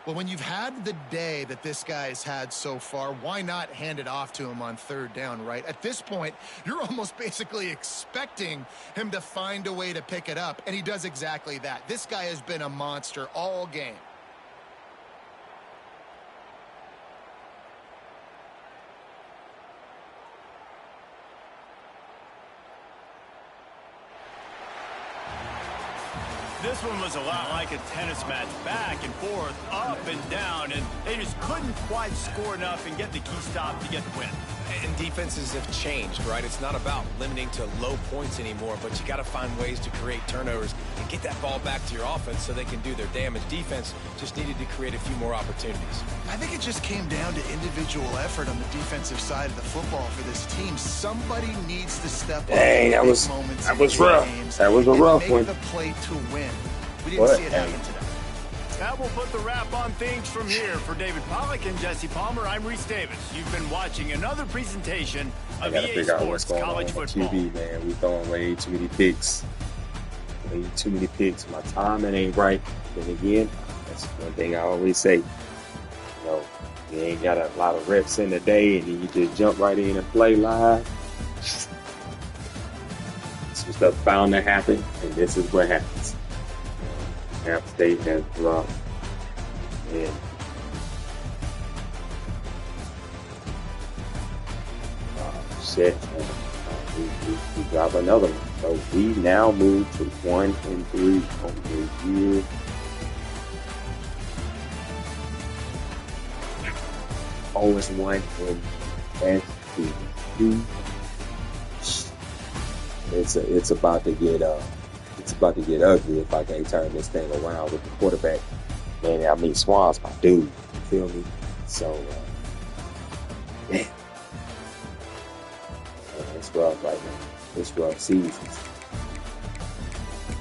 Well, when you've had the day that this guy has had so far, why not hand it off to him on 3rd down, right? At this point, you're almost basically expecting him to find a way to pick it up, and he does exactly that. This guy has been a monster all game. This one was a lot like a tennis match, back and forth, up and down, and they just couldn't quite score enough and get the key stop to get the win. And defenses have changed, right? It's not about limiting to low points anymore, but you got to find ways to create turnovers and get that ball back to your offense so they can do their damage. Defense just needed to create a few more opportunities. I think it just came down to individual effort on the defensive side of the football for this team. Somebody needs to step up. Dang, that was rough. That was a rough one. Make the play to win. We didn't see it happen today. That will put the wrap on things from here. For David Pollack and Jesse Palmer, I'm Reese Davis. You've been watching another presentation of EA Sports College Football. QB, man. We throwing way too many picks. Way too many picks. My timing ain't right. Then again, that's one thing I always say. You know, you ain't got a lot of reps in the day, and then you just jump right in and play live. Some stuff bound to happen, and this is what happens. App State has dropped, and shit, we drop another one. So we now move to 1-3 on the year. Always 1 and two. It's about to get ugly if I can't turn this thing around with the quarterback. Man, I mean, Swan's my dude. You feel me? So, man, it's rough right now. It's rough seasons.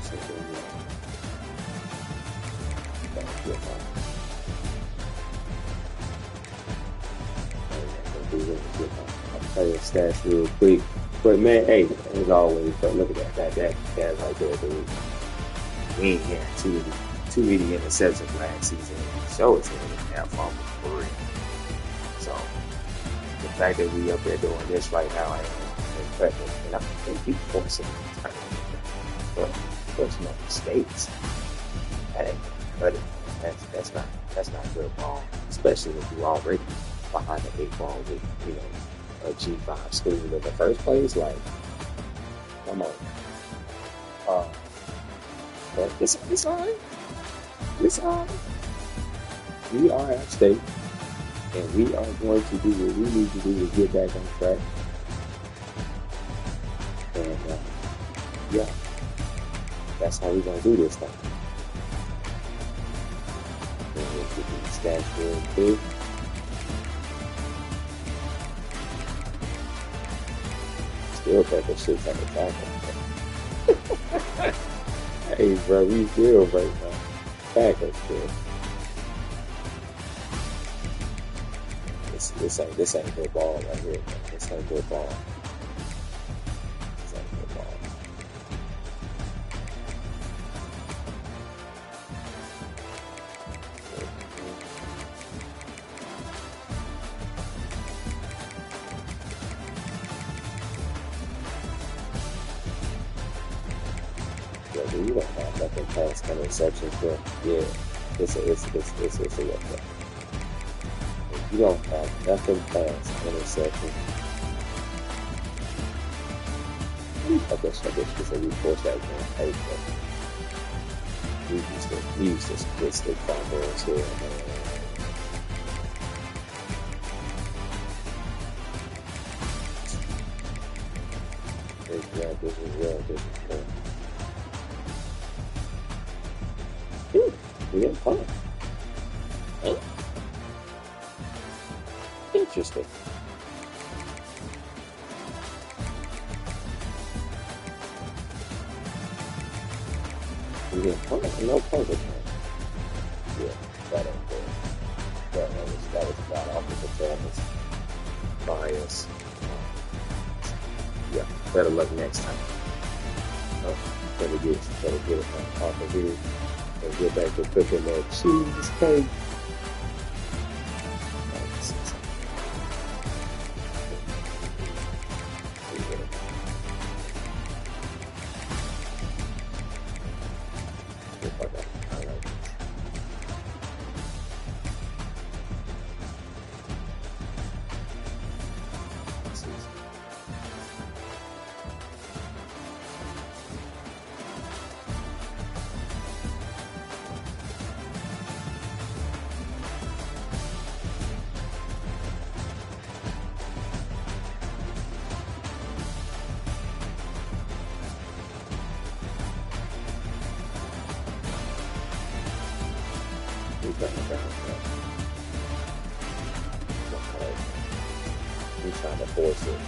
So, I'll tell you stats real quick. But man, hey, as always, but look at that right there, dude. We ain't had too many interceptions last season. So it's now fumble for real. So the fact that we up there doing this right now ain't impressive. And I think people forcing personal mistakes. That ain't good. That's not good ball. Especially if you're already behind the 8 ball with, you know, a G5 school in the first place. Like, come on. But it's all right. It's all right. We are at State, and we are going to do what we need to do to get back on track. And yeah, that's how we're gonna do this thing. And we'll get these stats real quick. Still got the shit on the tackle. Hey, bro, we still right now. Tackle still. This ain't good ball right here, man. This ain't good ball. This ain't good ball. You don't have nothing past interception, but yeah, it's a look at. You don't have nothing past interception. I guess we say we force that game. Hey, we used to split stick fumbles here, man. This is real. We didn't punt. Huh? Interesting. Yeah, no puzzle. Yeah, that ain't good. That was a bad awful performance by us. Yeah, better luck next time. Better get it off of here and get back to cooking that cheesecake. He's trying to force it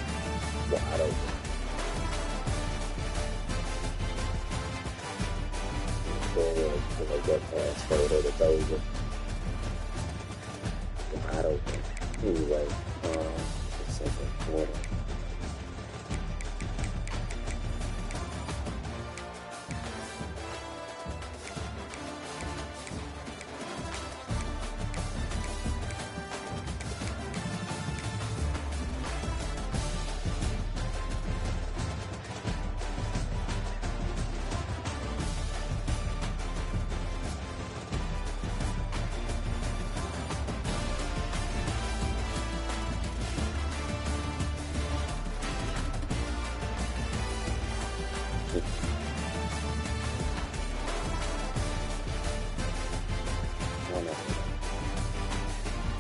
wide open. To make that pass further to over. Wide open. Anyway, the second quarter.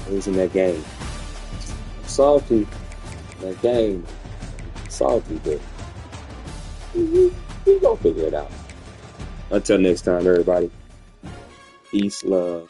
Losing that game. I'm salty. That game. Salty, but we gonna figure it out. Until next time, everybody. Peace, love.